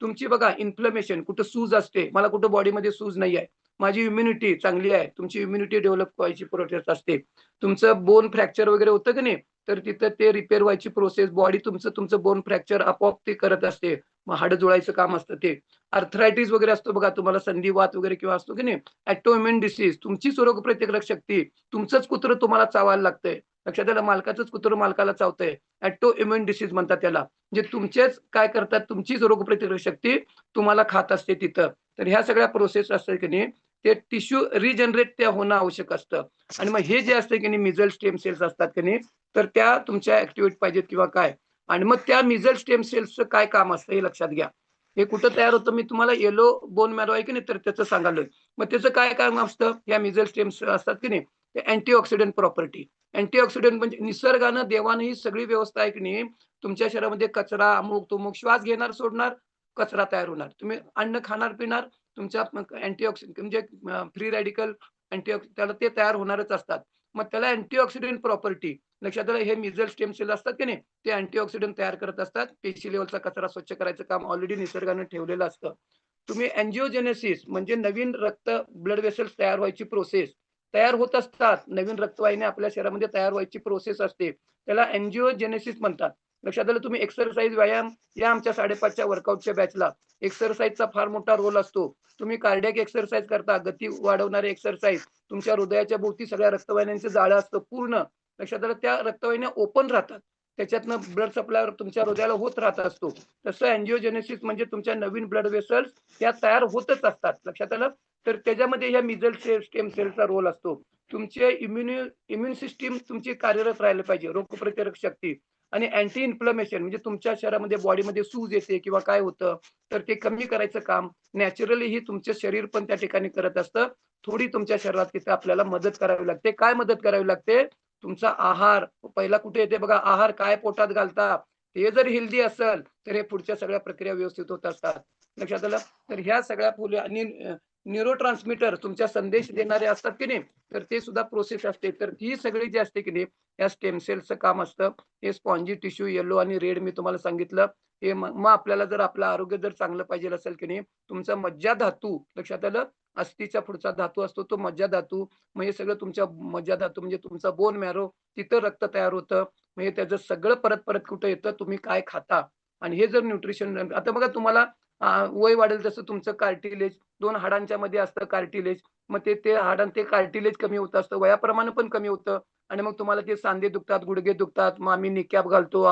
तुमची बघा इन्फ्लमेशन कुठं सूज असते, मला कुठं बॉडीमध्ये सूज नाही आहे. माझी इम्युनिटी चांगली आहे. तुमची इम्युनिटी डेव्हलप व्हायची प्रोसेस असते. तुमचं बोन फ्रॅक्चर वगैरे होतं की नाही, तर तिथं ते रिपेअर व्हायची प्रोसेस बॉडी तुमचं तुमचं बोन फ्रॅक्चर आपोआप ते करत असते. मग हाडं जुळायचं काम असतं ते. आर्थरायटिस वगैरे असतो बघा तुम्हाला संधिवात वगैरे किंवा असतो की नाही, ऑटोइम्यून डिसीज तुमचीच रोगप्रतिकारक शक्ती, तुमचंच कुत्रं तुम्हाला चावायला लागतंय. लक्षात आलं मालकाचंच कुत्रं मालकाला चावतंय. ऑटोइम्यून डिसीज म्हणतात त्याला. म्हणजे तुमचेच काय करतात, तुमचीच रोगप्रतिकारक शक्ती तुम्हाला खात असते तिथं. तर ह्या सगळ्या प्रोसेस असतात की नाही, ते टिश्यू रिजनरेट त्या होणं आवश्यक असतं. आणि मग हे जे असतं की नाही मिझल स्टेम सेल्स असतात की नाही, तर त्या तुमच्या ॲक्टिव्हेट पाहिजेत किंवा काय. आणि मग त्या मिझल स्टेम सेल्सचं काय काम असतं हे लक्षात घ्या. हे कुठं तयार होतं मी तुम्हाला येलो बोन मॅरो आहे की नाही, तर त्याचं सांगालोय. मग त्याचं काय काम असतं, या मिझल स्टेम असतात की नाही, ते अँटीऑक्सिडंट प्रॉपर्टी. अँटीऑक्सिडंट म्हणजे निसर्गानं देवानं ही सगळी व्यवस्था आहे की नाही, तुमच्या शरीरामध्ये कचरा, अमुक-तुमुक श्वास घेणार, सोडणार, कचरा तयार होणार. तुम्ही अन्न खाणार-पिणार, तुमच्या अँटीऑक्सिडंट म्हणजे फ्री रॅडिकल त्याला ते तयार होणारच असतात. मग त्याला अँटीऑक्सिडंट प्रॉपर्टी लक्षात आलं. हे मिझल स्टेम सेल असतात की नाही, ते अँटीऑक्सिडंट तयार करत असतात. पेशी लेव्हलचा कचरा स्वच्छ करायचं काम ऑलरेडी निसर्गानं ठेवलेलं असतं. तुम्ही अँजिओजेनेसिस म्हणजे नवीन रक्त ब्लड वेसल्स तयार व्हायची प्रोसेस तयार होत असतात. नवीन रक्तवाहिन्या आपल्या शरीरामध्ये तयार व्हायची प्रोसेस असते. त्याला अँजिओजेनेसिस म्हणतात. लक्षात आलं. तुम्ही एक्सरसाइज व्यायाम या आमच्या 5:30च्या वर्कआउटच्या बॅचला. एक्सरसाइजचा फार मोठा रोल असतो. तुम्ही कार्डियाक एक्सरसाइज करता, गती वाढवणारे एक्सरसाइज, तुमच्या हृदयाच्या भोवती सगळ्या रक्तवाहिन्यांचं जाळं असतं पूर्ण. लक्षात आलं. त्या रक्तवाहिन्या ओपन राहतात. त्याच्यातनं ब्लड सप्लाय तुमच्या हृदयाला होत राहत असतो. तसं अँजिओजेनेसिस म्हणजे तुमच्या नवीन ब्लड वेसल्स त्या तयार होतच असतात. लक्षात आलं. तर त्याच्यामध्ये ह्या मिझल स्टेम सेलचा रोल असतो. तुमचे इम्युन सिस्टम तुमची कार्यरत राहिलं पाहिजे. रोगप्रतिकारक शक्ती आणि अँटी इन्फ्लमेशन म्हणजे तुमच्या शरीरामध्ये बॉडीमध्ये सूज येते किंवा काय होतं, तर ते कमी करायचं काम नॅचरली ही तुमचं शरीर पण त्या ठिकाणी करत असतं. थोडी तुमच्या शरीरात तिथं आपल्याला मदत करावी लागते. काय मदत करावी लागते? तुमचा आहार पहिला कुठे येते बघा, आहार काय पोटात घालता, ते जर हेल्दी असेल, तर हे पुढच्या सगळ्या प्रक्रिया व्यवस्थित होत असतात. लक्षात आलं? तर ह्या सगळ्या आणि तुमच्या संदेश देणारे असतात की नाही, तर ते सुद्धा प्रोसेस असते. तर ही सगळी जी असते की नाही, या स्टेम सेल्सचं काम असतं. हे स्पॉन्जी टिश्यू येलो आणि रेड मी तुम्हाला सांगितलं. हे मग आपल्याला जर आपलं आरोग्य जर चांगलं पाहिजे असेल की नाही, तुमचा मज्जा धातू लक्षात आलं? अस्थिचा पुढचा धातू असतो तो मज्जा धातू. मग हे सगळं तुमच्या मज्जा धातू म्हणजे तुमचा बोन मॅरो तिथं रक्त तयार होतं. म्हणजे त्याचं सगळं परत-परत कुठं येतं, तुम्ही काय खाता आणि हे जर न्यूट्रिशन आता बघा तुम्हाला वय वाढेल तसं तुमचं कार्टिलेज 2 हाडांच्या मध्ये असतं कार्टिलेज. मग ते ते ते कार्टिलेज कमी होत असतं. वयाप्रमाणे पण कमी होतं आणि मग तुम्हाला ते सांधे दुखतात, गुडघे दुखतात. मग आम्ही निकॅप घालतो.